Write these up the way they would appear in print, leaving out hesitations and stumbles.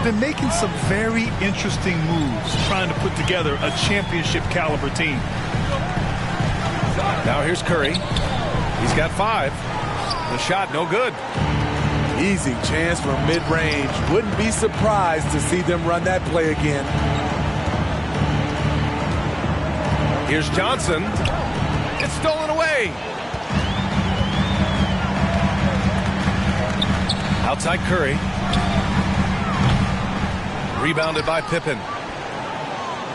been making some very interesting moves, trying to put together a championship caliber team. Now here's Curry. He's got 5. The shot, no good. Easy chance from mid-range. Wouldn't be surprised to see them run that play again. Here's Johnson. It's stolen away. Outside Curry. Rebounded by Pippen.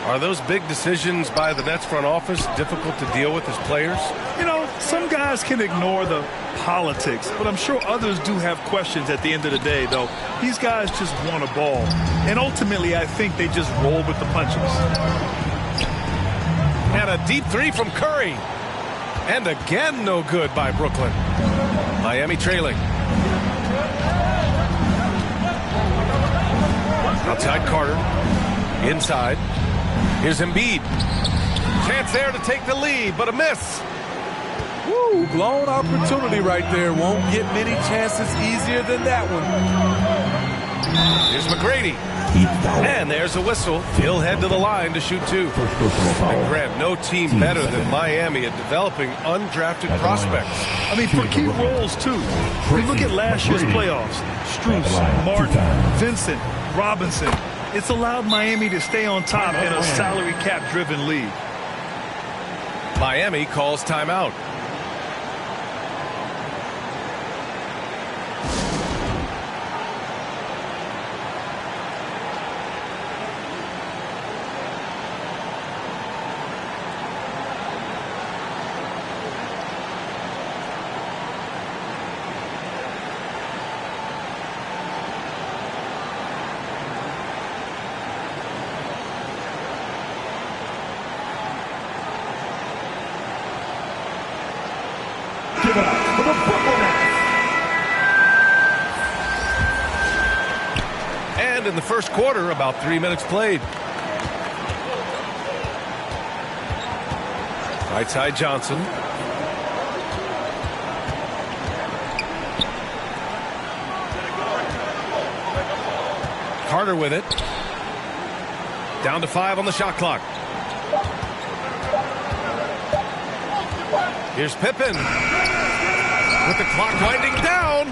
Are those big decisions by the Nets front office difficult to deal with as players? You know, some guys can ignore the politics, but I'm sure others do have questions at the end of the day, though. These guys just want a ball. And ultimately, I think they just roll with the punches. And a deep 3 from Curry. And again, no good by Brooklyn. Miami trailing. Outside Carter. Inside. Here's Embiid. Chance there to take the lead, but a miss. Woo, blown opportunity right there. Won't get many chances easier than that one. Here's McGrady. And there's a whistle. He'll head to the line to shoot 2. And Grant, no team better than Miami at developing undrafted prospects. I mean, for key roles, too. We look at last year's playoffs. Strus, Martin, Vincent, Robinson. It's allowed Miami to stay on top in a salary cap-driven league. Miami calls timeout. Give it up for the Brooklyn Nets. And in the first quarter, about 3 minutes played. Right side Johnson. Carter with it. Down to 5 on the shot clock. Here's Pippen. With the clock winding down.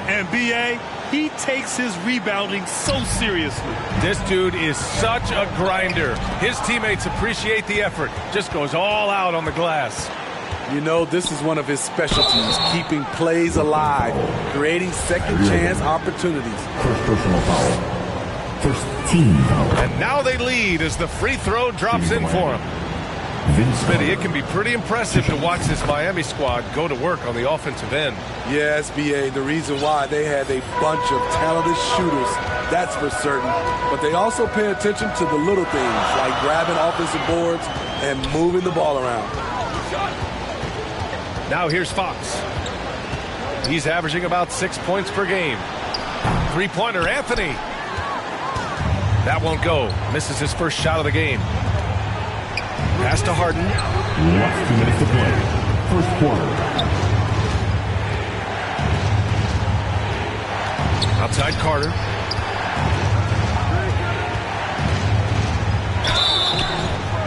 And B.A., he takes his rebounding so seriously. This dude is such a grinder. His teammates appreciate the effort. Just goes all out on the glass. You know, this is one of his specialties, keeping plays alive, creating second chance opportunities. First personal foul. First team foul. And now they lead as the free throw drops in for him. Smitty, it can be pretty impressive to watch this Miami squad go to work on the offensive end. Yes, B.A., the reason why they had a bunch of talented shooters, that's for certain. But they also pay attention to the little things, like grabbing offensive boards and moving the ball around. Now here's Fox. He's averaging about 6 points per game. Three-pointer, Anthony. That won't go. Misses his first shot of the game. Pass to Harden. Last 2 minutes to play. First quarter. Outside Carter.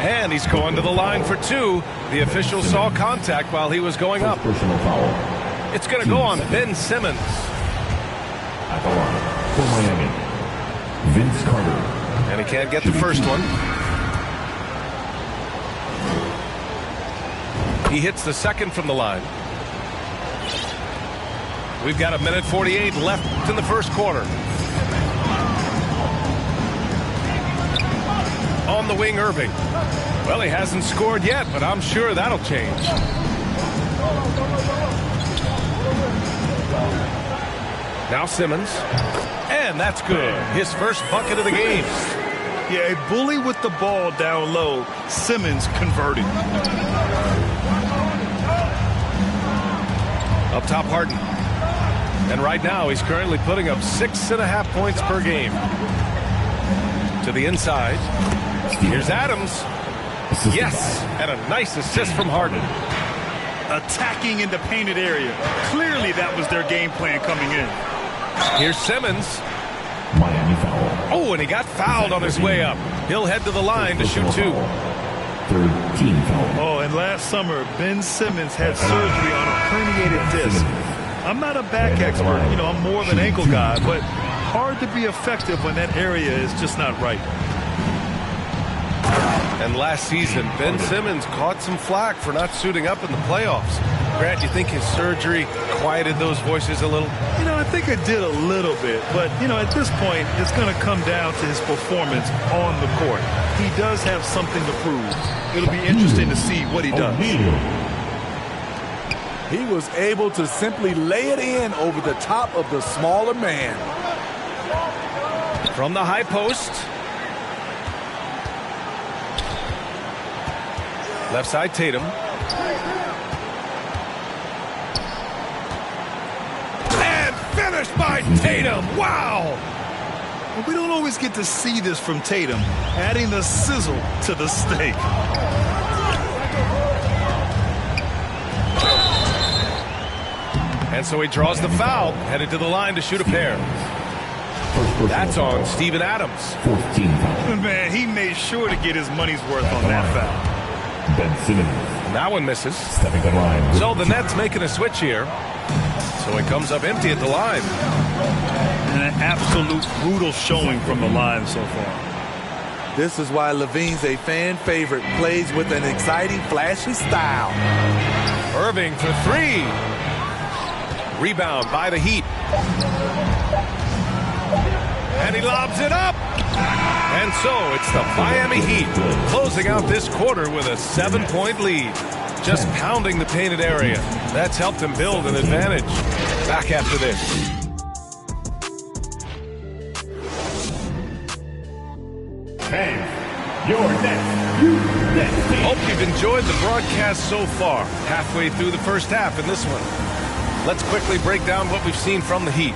And he's going to the line for 2. The official saw contact while he was going up. Personal foul. It's going to go on Ben Simmons. At the line for Miami, Vince Carter. And he can't get the first one. He hits the second from the line. We've got 1:48 left in the first quarter. On the wing, Irving. Well, he hasn't scored yet, but I'm sure that'll change. Now Simmons. And that's good. His first bucket of the game. Yeah, a bully with the ball down low. Simmons converting. Up top, Harden. And right now, he's currently putting up 6.5 points per game. To the inside. Here's Adams. Yes, and a nice assist from Harden. Attacking in the painted area. Clearly, that was their game plan coming in. Here's Simmons. Miami foul. Oh, and he got fouled on his way up. He'll head to the line to shoot 2. Third team foul. Oh, and last summer, Ben Simmons had surgery on a herniated disc. I'm not a back expert. You know, I'm more of an ankle guy, but hard to be effective when that area is just not right. And last season, Ben Simmons caught some flack for not suiting up in the playoffs. Grant, you think his surgery quieted those voices a little? You know, I think it did a little bit, but, you know, at this point, it's going to come down to his performance on the court. He does have something to prove. It'll be interesting to see what he does. He was able to simply lay it in over the top of the smaller man. From the high post. Left side, Tatum. And finished by Tatum. Wow! But we don't always get to see this from Tatum, adding the sizzle to the steak. And so he draws the foul, headed to the line to shoot a pair. That's on Steven Adams. 14 foul. Man, he made sure to get his money's worth on that foul. Ben Simmons. That one misses. Stepping the line. So the Nets making a switch here. So he comes up empty at the line. And an absolute brutal showing from the line so far. This is why Levine's a fan favorite. Plays with an exciting, flashy style. Irving for 3. Rebound by the Heat. And he lobs it up. And so it's the Miami Heat closing out this quarter with a 7-point lead. Just pounding the painted area. That's helped him build an advantage. Back after this. Fans, your next team. Hope you've enjoyed the broadcast so far. Halfway through the first half in this one. Let's quickly break down what we've seen from the Heat.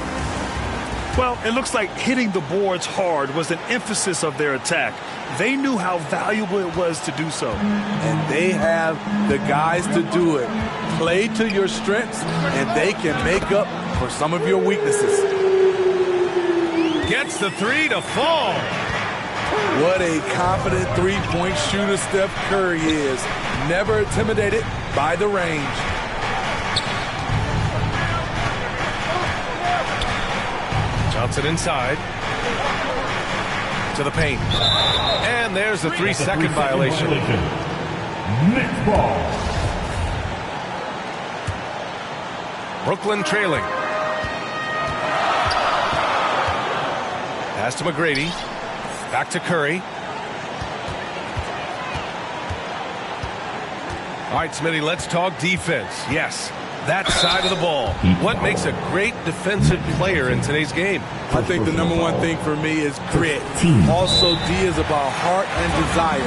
Well, it looks like hitting the boards hard was an emphasis of their attack. They knew how valuable it was to do so. And they have the guys to do it. Play to your strengths, and they can make up for some of your weaknesses. Gets the 3 to fall. What a confident three-point shooter Steph Curry is. Never intimidated by the range. Johnson inside. To the paint. And there's a 3-second violation. Next ball. Brooklyn trailing. Pass to McGrady. Back to Curry. All right, Smitty, let's talk defense. Yes, that side of the ball. What makes a great defensive player in today's game? I think the number one thing for me is grit. Also, D is about heart and desire.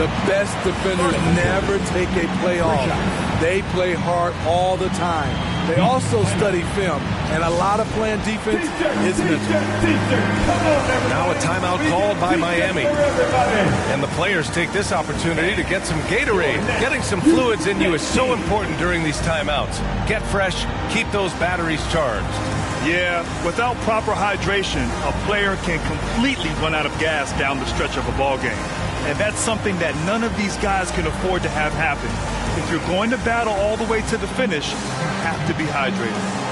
The best defenders never take a play off. They play hard all the time. They also study film, and a lot of playing defense is mental. Now a timeout called by Miami. And the players take this opportunity to get some Gatorade. Getting some fluids in you is so important during these timeouts. Get fresh, keep those batteries charged. Yeah, without proper hydration, a player can completely run out of gas down the stretch of a ball game. And that's something that none of these guys can afford to have happen. If you're going to battle all the way to the finish, you have to be hydrated.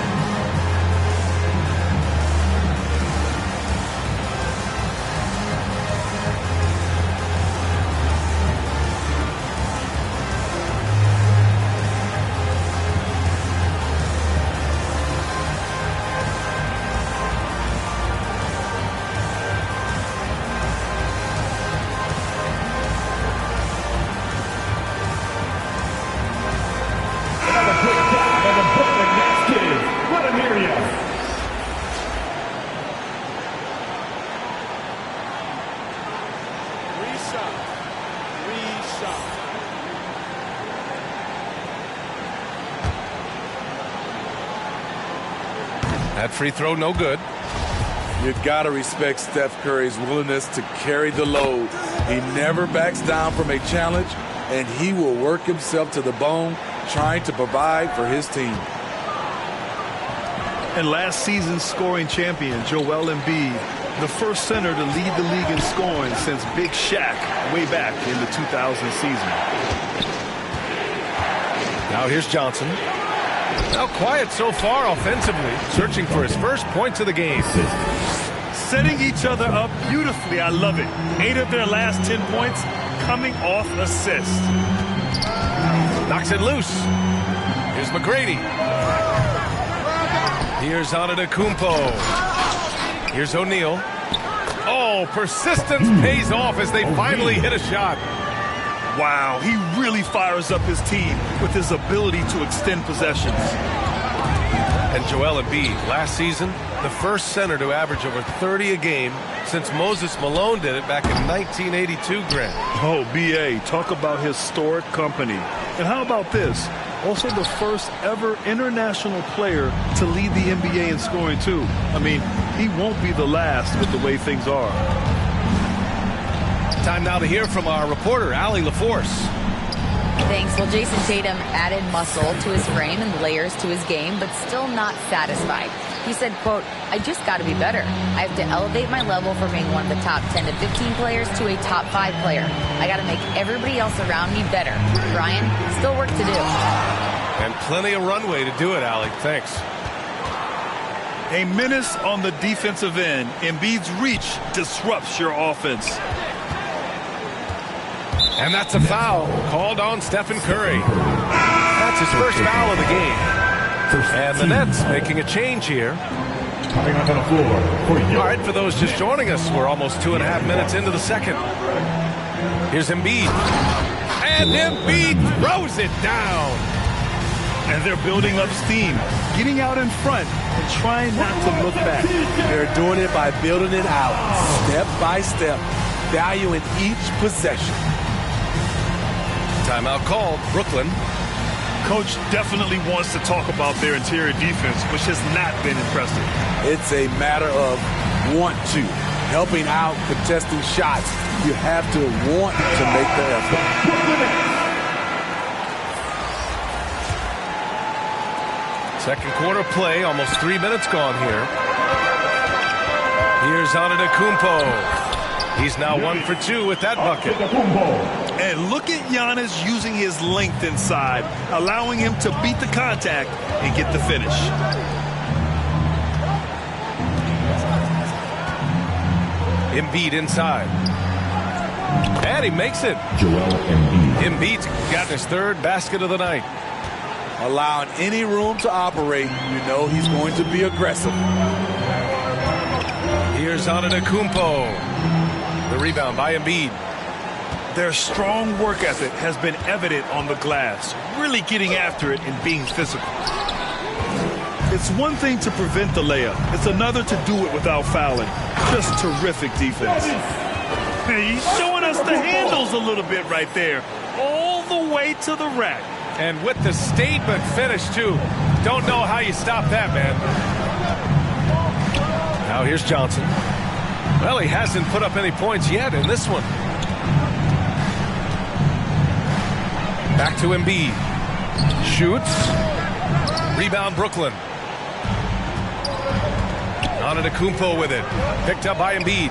That free throw, no good. You got to respect Steph Curry's willingness to carry the load. He never backs down from a challenge, and he will work himself to the bone trying to provide for his team. And last season's scoring champion, Joel Embiid, The first center to lead the league in scoring since Big Shaq way back in the 2000 season. Now here's Johnson. Now quiet so far offensively, searching for his first points of the game. Setting each other up beautifully. I love it. 8 of their last 10 points coming off assists. Knocks it loose. Here's McGrady. Here's Antetokounmpo. Here's O'Neal. Oh, persistence pays off as they finally hit a shot. Wow, he really fires up his team with his ability to extend possessions. And Joel Embiid, last season, the first center to average over 30 a game since Moses Malone did it back in 1982, Grant. Oh, B.A., talk about historic company. And how about this? Also the first ever international player to lead the NBA in scoring, too. I mean, he won't be the last with the way things are. Time now to hear from our reporter, Allie LaForce. Thanks. Well, Jason Tatum added muscle to his frame and layers to his game, but still not satisfied. He said, quote, "I just got to be better. I have to elevate my level from being one of the top 10 to 15 players to a top 5 player. I got to make everybody else around me better. Brian, still work to do." And plenty of runway to do it, Allie. Thanks. A menace on the defensive end. Embiid's reach disrupts your offense. And that's a foul called on Stephen Curry. That's his first foul of the game. And the Nets making a change here. All right, for those just joining us, we're almost 2.5 minutes into the second. Here's Embiid. And Embiid throws it down. And they're building up steam, getting out in front and trying not to look back. They're doing it by building it out, step by step, valuing each possession. Timeout called. Brooklyn. Coach definitely wants to talk about their interior defense, which has not been impressive. It's a matter of want to. Helping out, contesting shots. You have to want to make the effort. Second quarter play, almost 3 minutes gone here. Here's Antetokounmpo. He's now 1 for 2 with that bucket. And look at Giannis using his length inside, allowing him to beat the contact and get the finish. Embiid inside. And he makes it. Joel Embiid. Embiid's got his 3rd basket of the night. Allowing any room to operate, you know he's going to be aggressive. Here's Antetokounmpo. The rebound by Embiid. Their strong work ethic has been evident on the glass, really getting after it and being physical. It's one thing to prevent the layup. It's another to do it without fouling. Just terrific defense. He's showing us the handles a little bit right there. All the way to the rack. And with the statement finish, too. Don't know how you stop that, man. Now here's Johnson. Well, he hasn't put up any points yet in this one. Back to Embiid. Shoots. Rebound, Brooklyn. Antetokounmpo with it. Picked up by Embiid.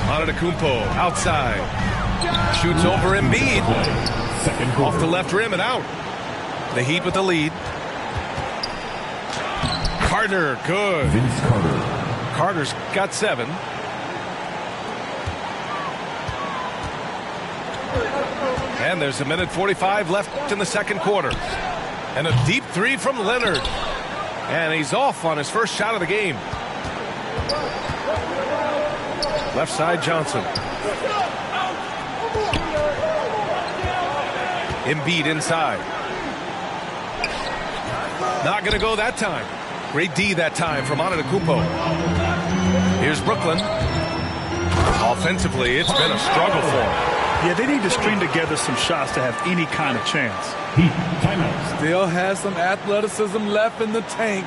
Antetokounmpo outside. Shoots over Embiid. Off the left rim and out. The Heat with the lead. Carter, good. Vince Carter. Carter's got 7. And there's 1:45 left in the second quarter. And a deep 3 from Leonard. And he's off on his first shot of the game. Left side, Johnson. Embiid inside. Not going to go that time. Great D that time from Antetokounmpo. Here's Brooklyn. Offensively, it's been a struggle for him. Yeah, they need to string together some shots to have any kind of chance. Still has some athleticism left in the tank.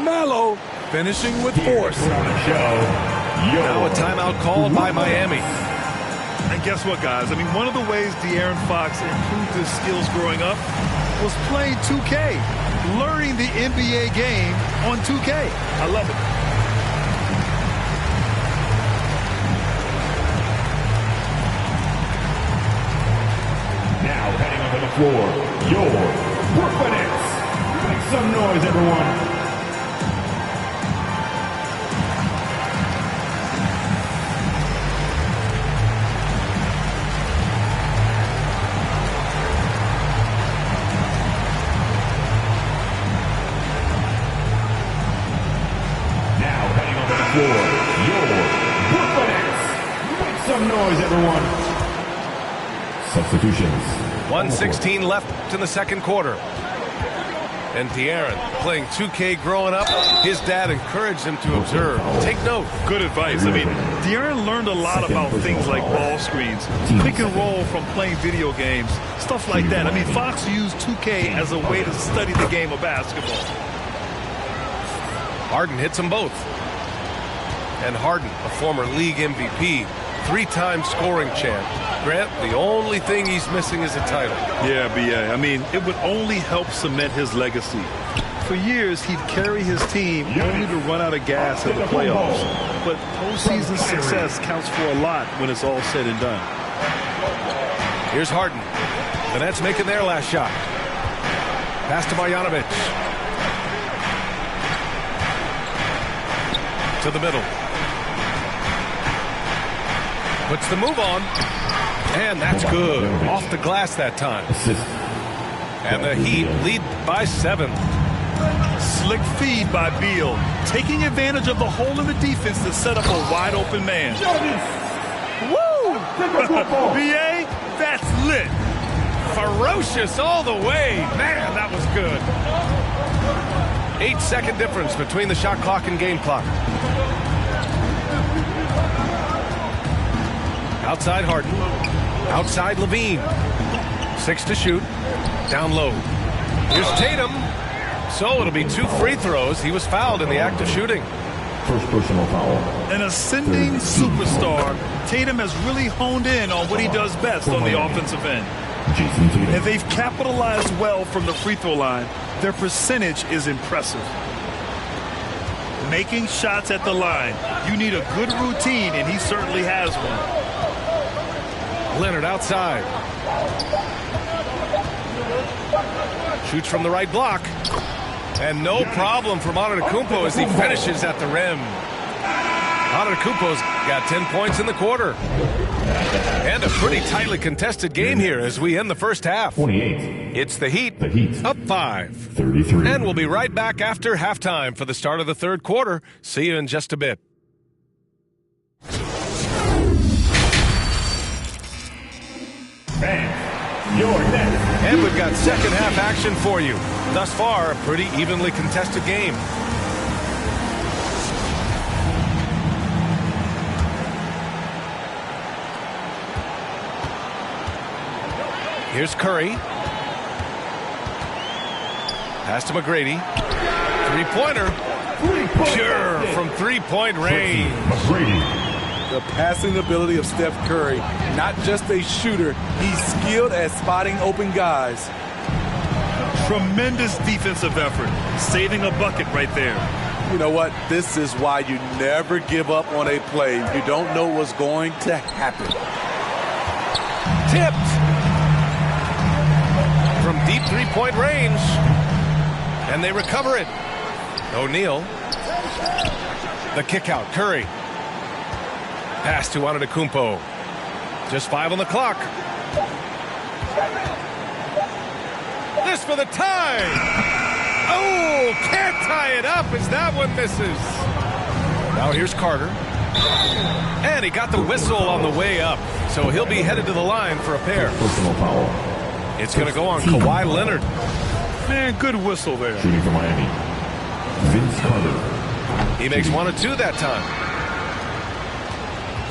Melo finishing with force. Now a timeout called by Miami. And guess what, guys? I mean, one of the ways De'Aaron Fox improved his skills growing up was playing 2K. learning the NBA game on 2K. I love it. Now heading onto the floor, your Brooklyn Nets. Make some noise, everyone. Now heading onto the floor, your Brooklyn Nets. Make some noise, everyone. Substitutions. 1:16 left in the second quarter. And De'Aaron, playing 2K growing up, his dad encouraged him to observe. Take note. Good advice. I mean, De'Aaron learned a lot about things like ball screens, pick and roll from playing video games, stuff like that. I mean, Fox used 2K as a way to study the game of basketball. Harden hits them both. And Harden, a former league MVP, 3-time scoring champ. Grant, the only thing he's missing is a title. Yeah, B.A. I mean, it would only help cement his legacy. For years, he'd carry his team only to run out of gas in the playoffs. But postseason success counts for a lot when it's all said and done. Here's Harden. The Nets making their last shot. Pass to Marjanovic. To the middle. Puts the move on. And that's good. Off the glass that time. And the Heat lead by 7. Slick feed by Beal, taking advantage of the hole in the defense to set up a wide open man. Woo! B.A., that's lit. Ferocious all the way. Man, that was good. 8-second difference between the shot clock and game clock. Outside Harden. Outside Levine. 6 to shoot. Down low. Here's Tatum. So it'll be 2 free throws. He was fouled in the act of shooting. First personal foul. An ascending superstar, Tatum has really honed in on what he does best on the offensive end. And they've capitalized well from the free throw line. Their percentage is impressive. Making shots at the line. You need a good routine, and he certainly has one. Leonard outside. Shoots from the right block. And no problem for Antetokounmpo as he finishes at the rim. Antetokounmpo's got 10 points in the quarter. And a pretty tightly contested game here as we end the first half. 28. It's the Heat. The Heat. Up 5. 33. And we'll be right back after halftime for the start of the third quarter. See you in just a bit. Your Nets. And we've got second half action for you. Thus far, a pretty evenly contested game. Here's Curry. Pass to McGrady. Three-pointer. Pure from three-point range. McGrady. The passing ability of Steph Curry, not just a shooter, he's skilled at spotting open guys. Tremendous defensive effort, saving a bucket right there. You know what? This is why you never give up on a play. You don't know what's going to happen. Tipped. From deep three-point range. And they recover it. O'Neal. The kick out. Curry. Pass to Antetokounmpo. Just 5 on the clock. This for the tie. Oh, can't tie it up as that one misses. Now here's Carter. And he got the whistle on the way up. So he'll be headed to the line for a pair. Personal foul. It's going to go on Kawhi Leonard. Man, good whistle there. Shooting for Miami. Vince Carter. He makes 1 of 2 that time.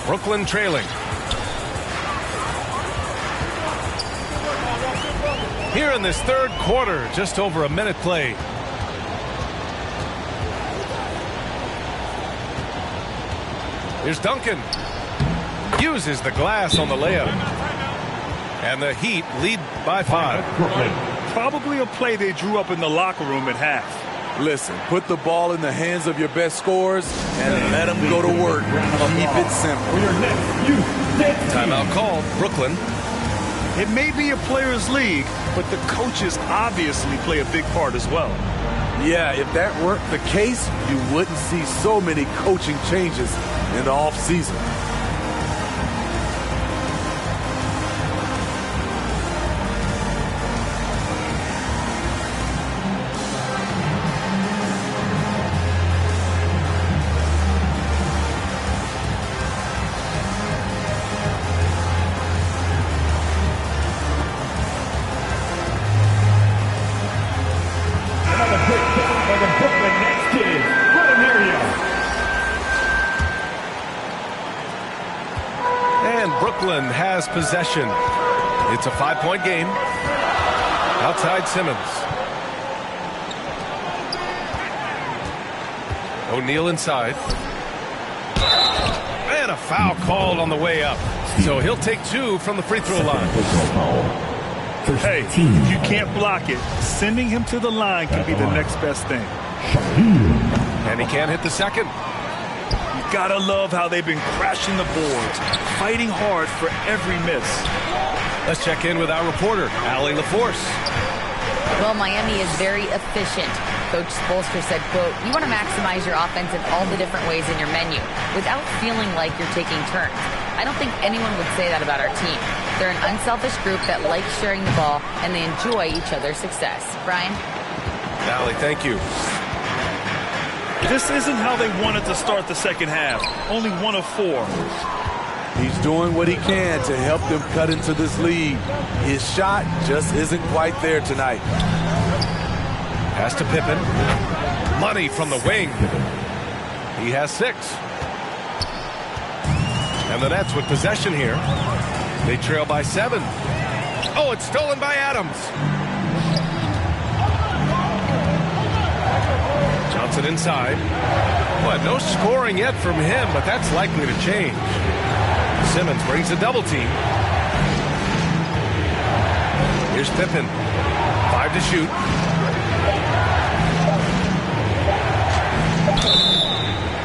Brooklyn trailing. Here in this third quarter, just over a minute played. Here's Duncan. Uses the glass on the layup. And the Heat lead by 5. Brooklyn. Probably a play they drew up in the locker room at half. Listen, put the ball in the hands of your best scorers and let them go to work. Keep it simple. Timeout called. Brooklyn. It may be a players' league, but the coaches obviously play a big part as well. Yeah, if that weren't the case, you wouldn't see so many coaching changes in the offseason. Brooklyn has possession. It's a 5-point game. Outside Simmons. O'Neal inside. And a foul called on the way up. So he'll take 2 from the free throw line. Hey, if you can't block it, sending him to the line can be the next best thing. And he can't hit the second. Gotta love how they've been crashing the boards, fighting hard for every miss. Let's check in with our reporter, Allie LaForce. Well, Miami is very efficient. Coach Spoelstra said, quote, "You want to maximize your offense in all the different ways in your menu without feeling like you're taking turns." I don't think anyone would say that about our team. They're an unselfish group that likes sharing the ball, and they enjoy each other's success. Brian? Allie, thank you. This isn't how they wanted to start the second half. Only 1 of 4. He's doing what he can to help them cut into this lead. His shot just isn't quite there tonight. Pass to Pippen. Money from the wing. He has 6. And the Nets with possession here. They trail by 7. Oh, it's stolen by Adams. Johnson inside. But no scoring yet from him, but that's likely to change. Simmons brings a double team. Here's Pippen. 5 to shoot.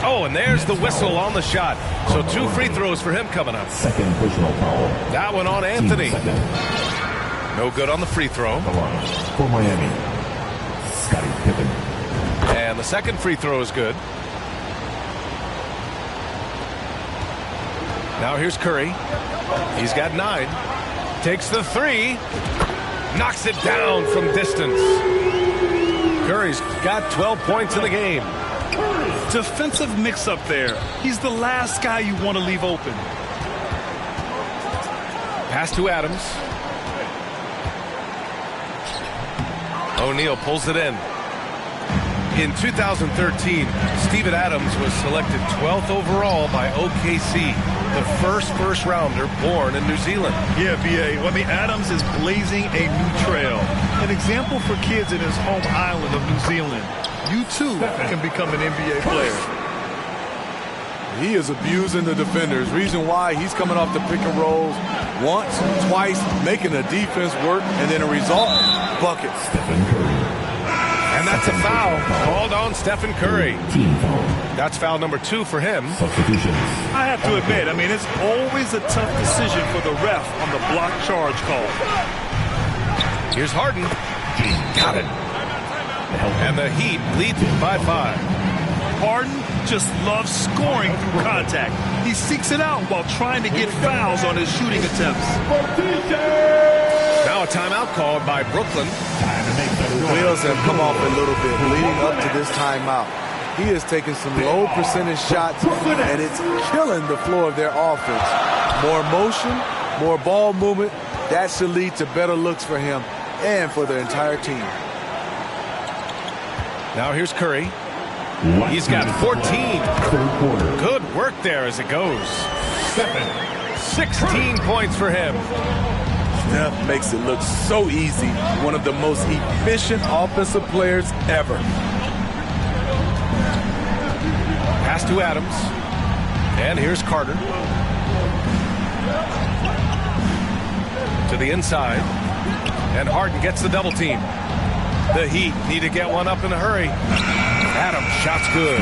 Oh, and there's the whistle on the shot. So 2 free throws for him coming up. Second personal foul. That one on Anthony. No good on the free throw. For Miami, Scottie Pippen. And the second free throw is good. Now here's Curry. He's got 9. Takes the 3. Knocks it down from distance. Curry's got 12 points in the game. Defensive mix-up there. He's the last guy you want to leave open. Pass to Adams. O'Neal pulls it in. In 2013, Steven Adams was selected 12th overall by OKC, the first rounder born in New Zealand. Yeah, B.A. I mean, Adams is blazing a new trail. An example for kids in his home island of New Zealand. You, too, can become an NBA player. He is abusing the defenders. Reason why he's coming off the pick and rolls once, twice, making the defense work, and then a result, buckets. Stephen Curry. And that's a foul called on Stephen Curry. Team foul. That's foul number 2 for him. Substitutions. I have to admit, I mean, it's always a tough decision for the ref on the block charge call. Here's Harden. Got it. And the Heat lead by 5. Harden just loves scoring through contact. He seeks it out while trying to get fouls on his shooting attempts. Now a timeout called by Brooklyn. The wheels have come off a little bit leading up to this timeout. He is taking some low percentage shots, and it's killing the flow of their offense. More motion, more ball movement, that should lead to better looks for him and for the entire team. Now here's Curry. He's got 14. Third quarter. Good work there as it goes. 16 points for him. Steph makes it look so easy. One of the most efficient offensive players ever. Pass to Adams. And here's Carter. To the inside. And Harden gets the double team. The Heat need to get one up in a hurry. Adams, shot's good.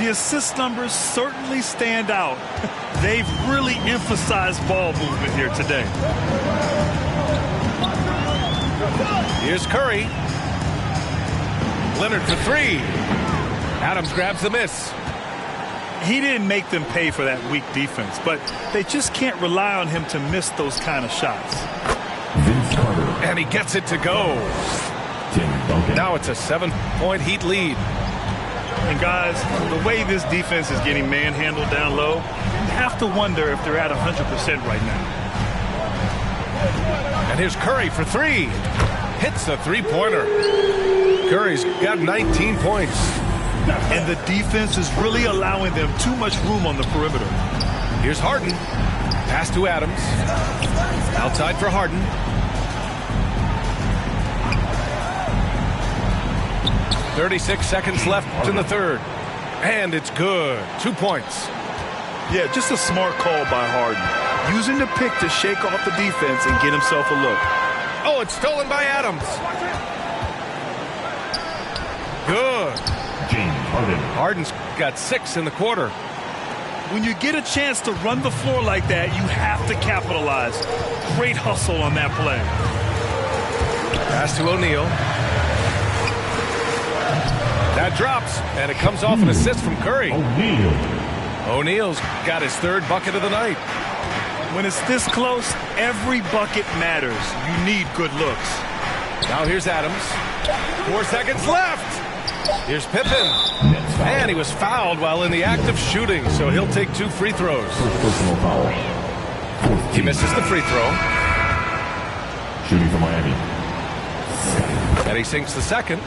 The assist numbers certainly stand out. They've really emphasized ball movement here today. Here's Curry. Leonard for three. Adams grabs the miss. He didn't make them pay for that weak defense, but they just can't rely on him to miss those kind of shots. Vince Carter. And he gets it to go. Now it's a 7-point Heat lead. And guys, the way this defense is getting manhandled down low, you have to wonder if they're at 100% right now. And here's Curry for three. Hits the three-pointer. Curry's got 19 points. And the defense is really allowing them too much room on the perimeter. Here's Harden. Pass to Adams. Outside for Harden. .36 seconds left in the third. And it's good. 2 points. Yeah, just a smart call by Harden. Using the pick to shake off the defense and get himself a look. Oh, it's stolen by Adams. Good. James Harden. Harden's got 6 in the quarter. When you get a chance to run the floor like that, you have to capitalize. Great hustle on that play. Pass to O'Neal. That drops, and it comes off an assist from Curry. O'Neal's got his third bucket of the night. When it's this close, every bucket matters. You need good looks. Now here's Adams. 4 seconds left. Here's Pippen. And he was fouled while in the act of shooting, so he'll take 2 free throws. Personal foul. He misses the free throw. Shooting for Miami. And he sinks the second.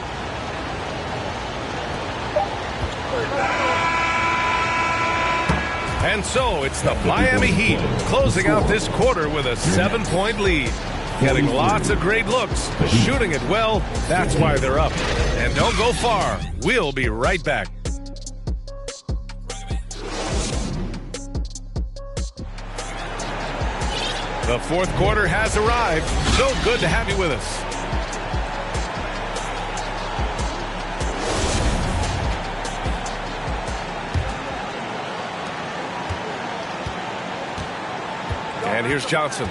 And so it's the Miami Heat closing out this quarter with a 7-point lead. Getting lots of great looks, shooting it well. That's why they're up. And don't go far. We'll be right back. The fourth quarter has arrived. So good to have you with us. And here's Johnson.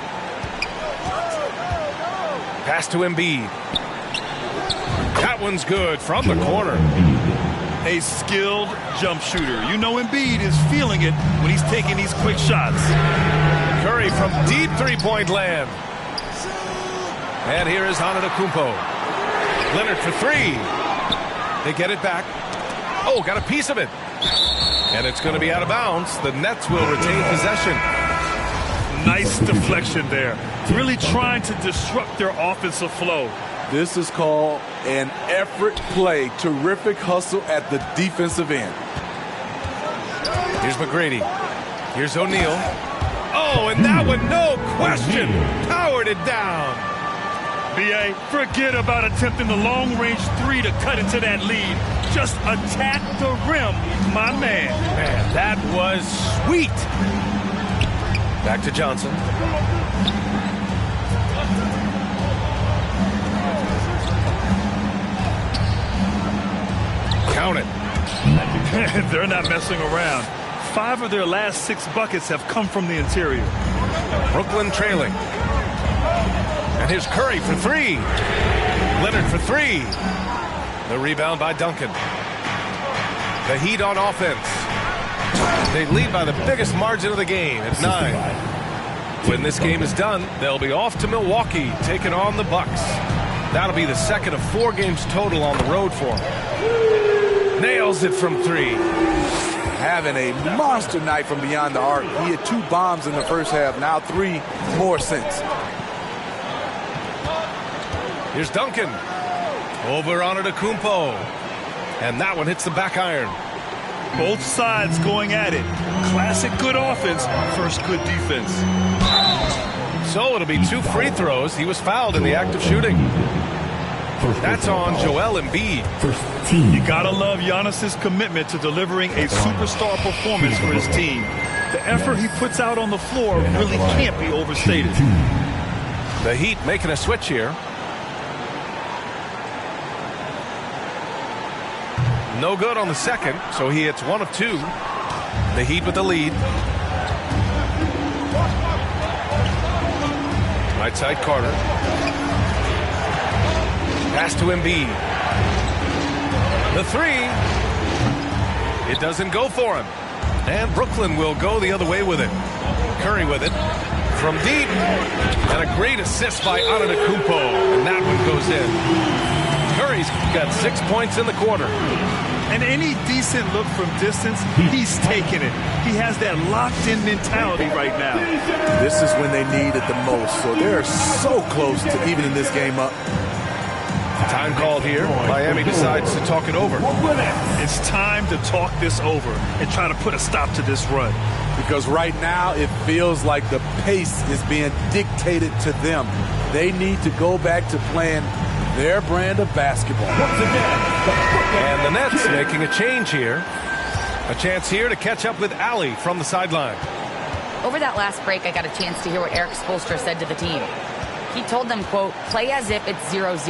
Pass to Embiid. That one's good from the corner. A skilled jump shooter. You know Embiid is feeling it when he's taking these quick shots. Curry from deep three-point land. And here is Antetokounmpo. Leonard for three. They get it back. Oh, got a piece of it. And it's going to be out of bounds. The Nets will retain possession. Nice deflection there. Really trying to disrupt their offensive flow. This is called an effort play. Terrific hustle at the defensive end. Here's McGrady. Here's O'Neal. Oh, and that one, no question, powered it down. B.A., forget about attempting the long-range three to cut into that lead. Just attack the rim, my man. Man, that was sweet. Back to Johnson. Count it. They're not messing around. 5 of their last 6 buckets have come from the interior. Brooklyn trailing. And here's Curry for three. Leonard for three. The rebound by Duncan. The Heat on offense. They lead by the biggest margin of the game at 9. When this game is done, they'll be off to Milwaukee, taking on the Bucks. That'll be the second of 4 games total on the road for him. Nails it from 3. Having a monster night from beyond the arc. He had 2 bombs in the first half, now 3 more since. Here's Duncan. Over on Antetokounmpo. And that one hits the back iron. Both sides going at it. Classic good offense, first good defense. So it'll be 2 free throws. He was fouled in the act of shooting. That's on Joel Embiid. You gotta love Giannis's commitment to delivering a superstar performance for his team. The effort he puts out on the floor really can't be overstated. The Heat making a switch here. No good on the second, so he hits 1 of 2. The Heat with the lead. Right side Carter. Pass to Embiid. The 3. It doesn't go for him. And Brooklyn will go the other way with it. Curry with it. From deep. And a great assist by Antetokounmpo. And that one goes in. Curry's got 6 points in the quarter. And any decent look from distance, he's taking it. He has that locked-in mentality right now. This is when they need it the most. So they're so close to evening this game up. Time called here. Miami decides to talk it over. It's time to talk this over and try to put a stop to this run. Because right now it feels like the pace is being dictated to them. They need to go back to playing their brand of basketball. And the Nets making a change here. A chance here to catch up with Allie from the sideline. Over that last break, I got a chance to hear what Eric Spoelstra said to the team. He told them, quote, play as if it's 0-0.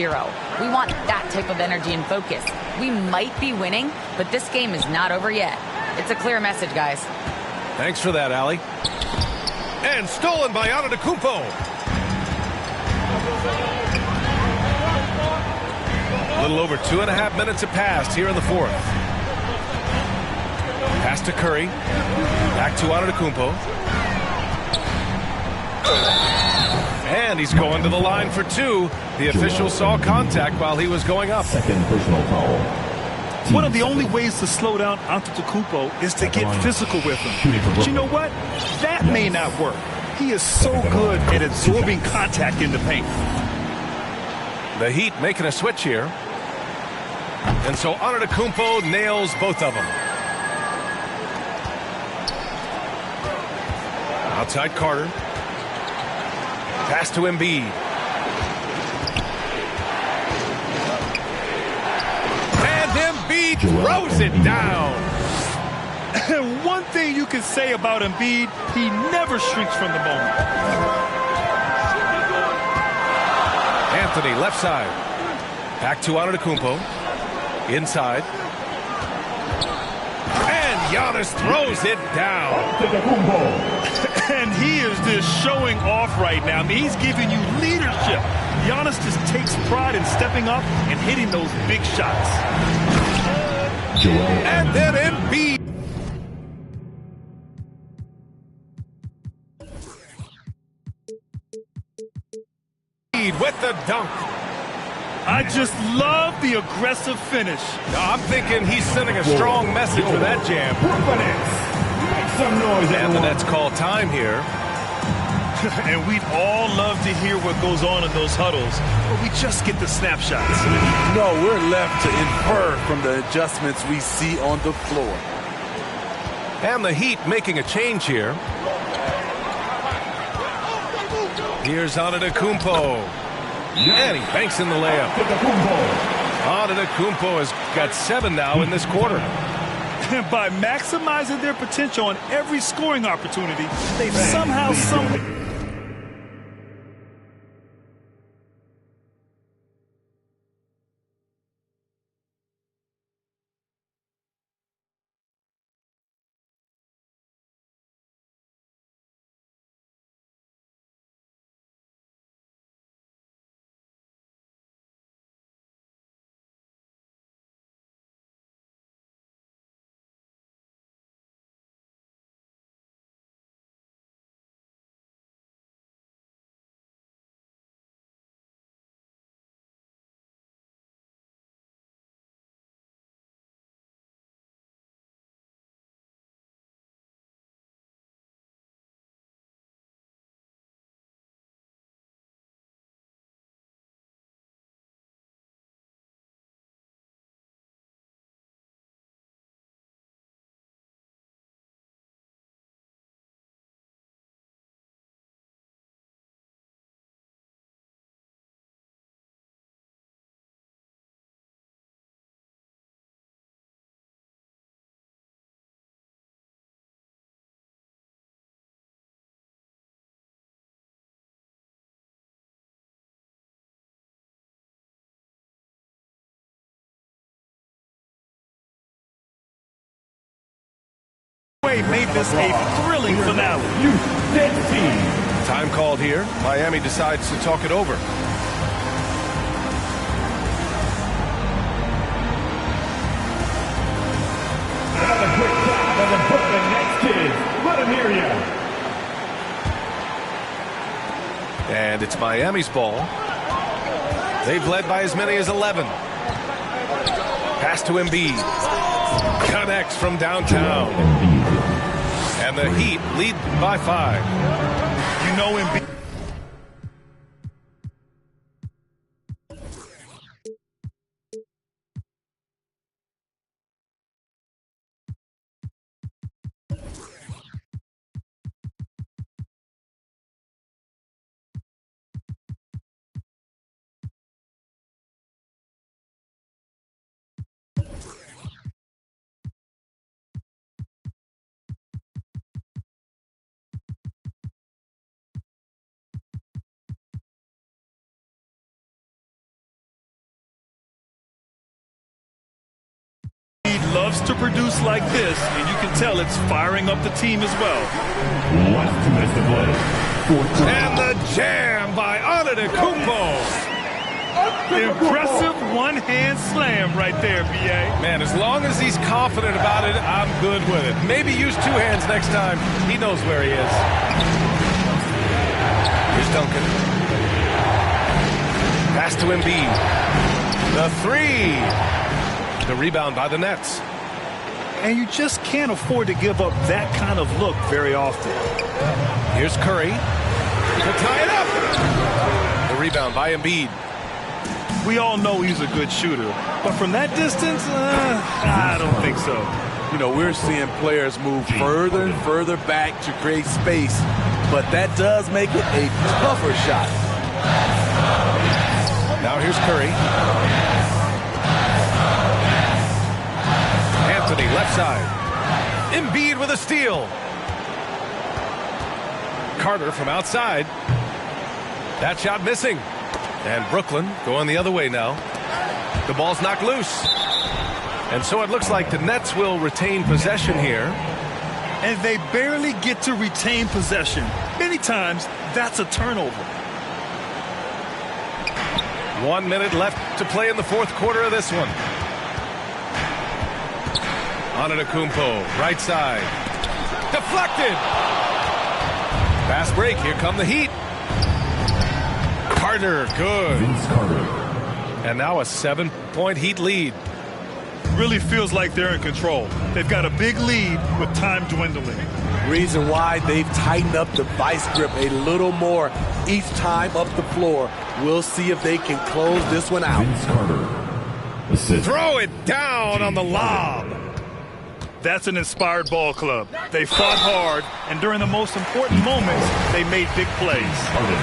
We want that type of energy and focus. We might be winning, but this game is not over yet. It's a clear message, guys. Thanks for that, Allie. And stolen by Antetokounmpo. A little over 2.5 minutes have passed here in the fourth. Pass to Curry. Back to Antetokounmpo. And he's going to the line for 2. The official saw contact while he was going up. Second personal foul. One of the only ways to slow down Antetokounmpo is to get physical with him. But you know what? That may not work. He is so good at absorbing contact in the paint. The Heat making a switch here. And so Antetokounmpo nails both of them. Outside Carter. Pass to Embiid. And Embiid throws it down. And one thing you can say about Embiid, he never shrinks from the moment. Anthony left side. Back to Antetokounmpo. Inside. And Giannis throws it down. And he is just showing off right now. I mean, he's giving you leadership. Giannis just takes pride in stepping up and hitting those big shots. And then Embiid. With the dunk. I just love the aggressive finish. I'm thinking he's sending a strong message with that jam. Some noise, and the Nets call time here. And we'd all love to hear what goes on in those huddles, but we just get the snapshots. No, we're left to infer from the adjustments we see on the floor. And the Heat making a change here. Here's Antetokounmpo. And he banks in the layup. Antetokounmpo has got 7 now in this quarter. By maximizing their potential on every scoring opportunity, they've somehow made this a thrilling finale. Time called here. Miami decides to talk it over. Another quick shot by the Brooklyn Nets kids. Let him hear you. And it's Miami's ball. They've led by as many as 11. Pass to Embiid. Connects from downtown. And the Heat lead by 5. You know Embiid. Loves to produce like this, and you can tell it's firing up the team as well. 1 minute to play. And the jam by Antetokounmpo. Impressive one-hand slam right there, B.A. Man, as long as he's confident about it, I'm good with it. Maybe use 2 hands next time. He knows where he is. Here's Duncan. Pass to Embiid. The 3. The rebound by the Nets. And you just can't afford to give up that kind of look very often. Here's Curry to tie it up. The rebound by Embiid. We all know he's a good shooter, but from that distance, I don't think so. You know, we're seeing players move further and further back to create space, but that does make it a tougher shot. Now here's Curry. Anthony, left side. Embiid with a steal. Carter from outside. That shot missing. And Brooklyn going the other way now. The ball's knocked loose. And so it looks like the Nets will retain possession here. And they barely get to retain possession. Many times, that's a turnover. 1 minute left to play in the 4th quarter of this one. Antetokounmpo, right side. Deflected. Fast break. Here come the Heat. Carter, good. Vince Carter. And now a 7-point Heat lead. Really feels like they're in control. They've got a big lead with time dwindling. Reason why they've tightened up the vice grip a little more each time up the floor. We'll see if they can close this one out. Vince Carter. Assist. Throw it down on the lob. That's an inspired ball club. They fought hard, and during the most important moments, they made big plays.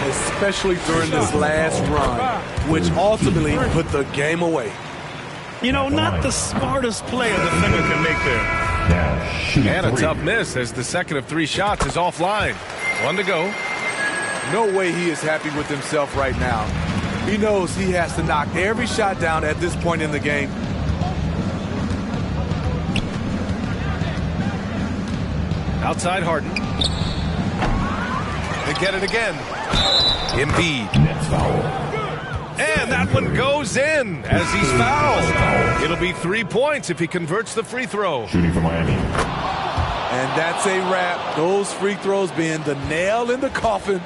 Especially during this last run, which ultimately put the game away. You know, not the smartest play a defender can make there. Now shoot. And a 3. tough miss as the second of 3 shots is offline. 1 to go. No way he is happy with himself right now. He knows he has to knock every shot down at this point in the game. Outside Harden. They get it again. Embiid. Nets foul. And that one goes in as he's fouled. It'll be 3 points if he converts the free throw. Shooting for Miami. And that's a wrap. Those free throws being the nail in the coffin.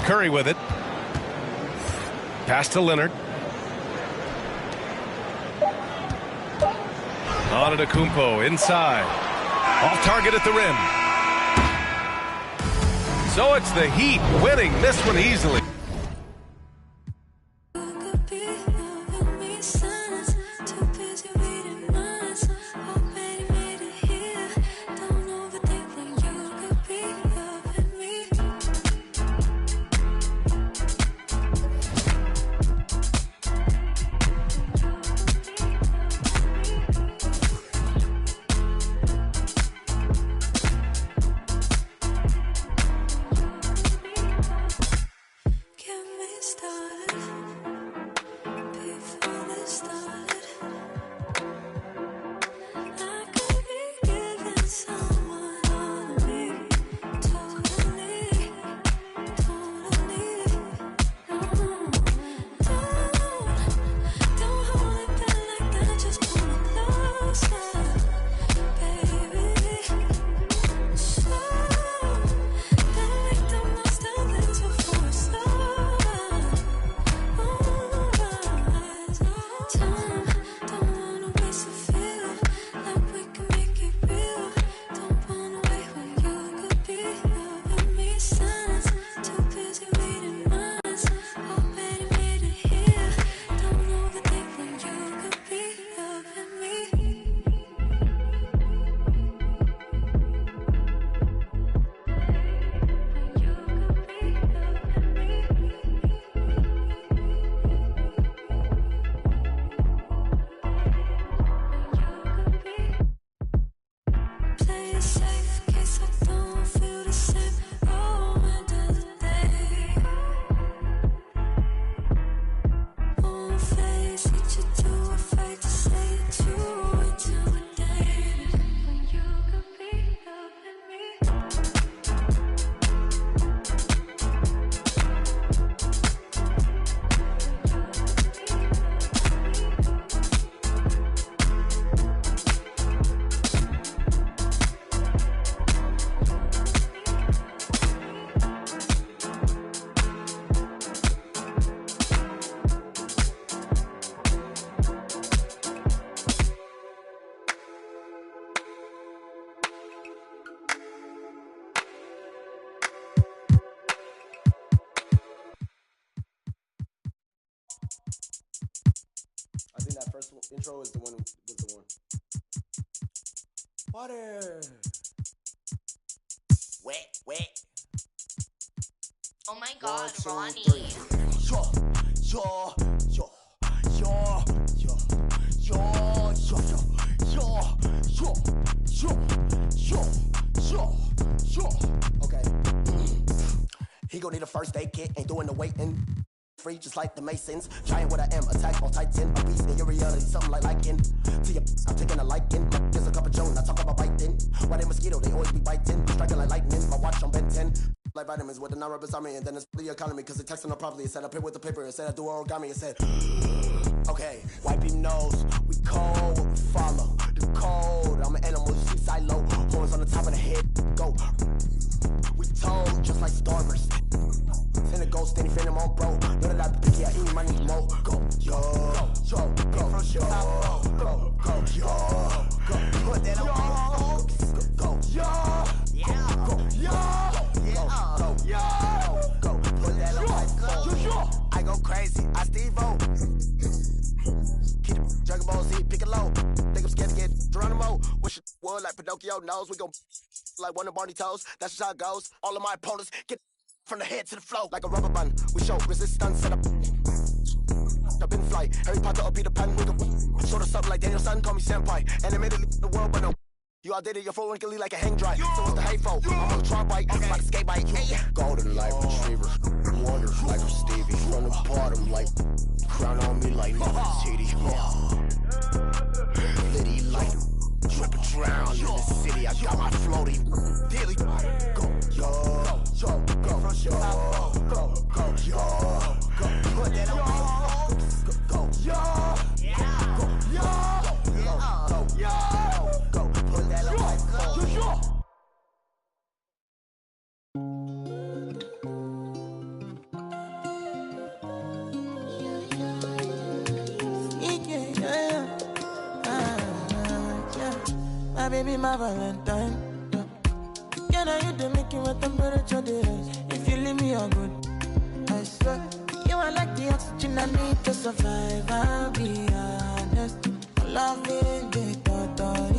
Curry with it. Pass to Leonard. Antetokounmpo inside. Off target at the rim. So it's the Heat winning this one easily. Intro is the one. Was the one. Water. Wet. Oh my God, 1, 2, Ronnie. 3. Okay. He gon' need a first aid kit, ain't doing the waiting. Free just like the Masons. Giant what I am, attack on Titan. A beast in your reality, something like liking. To your I'm taking a liking. There's a cup of Joe, I talk about biting. Why they mosquito, they always be biting. Striking like lightning, my watch on Ben 10. Like vitamins with the non-rubber army, and then it's the economy, cause it texting up properly. It said I pay with the paper, it said I do origami, it said okay, wipe your nose, we cold, we follow the code. I'm an animal, you see silo, horns on the top of the head, go. We told, just like Starburst. Send a ghost, any fan I'm on, bro. Know that I be picky, I eat my niggas more. Go, yo, put that on, go, yo, put that on, I go crazy, I Steve-O. Keep the Dragon Ball Z, pick a low. Think I'm scared to get Geronimo. Wish it would like Pinocchio knows. We gon' like one of Barney toes. That's just how it goes. All of my opponents get from the head to the flow like a rubber band. We show resistance, set up. I've been fly. Harry Potter or Peter Pan. We gon' sort of something like Daniel Son. Call me senpai. And admittedly the world, but no. You outdated your phone winkily like a hang dry. So what's the hateful? I'm on a try bike, okay. Like a skate bike. Hey. Golden light retriever. Wonders like I'm Stevie. From the bottom like crown on me like Titty. Liddy like dripping drown in the city. I got my floaty daily. Go, yo, put that on. Go, yo. Put that on my phone. My baby, my Valentine. Can I you to make you what temperature there is? If you leave me, you're good. I swear, you are like the oxygen I need to survive. I'll be honest. Loving the thought of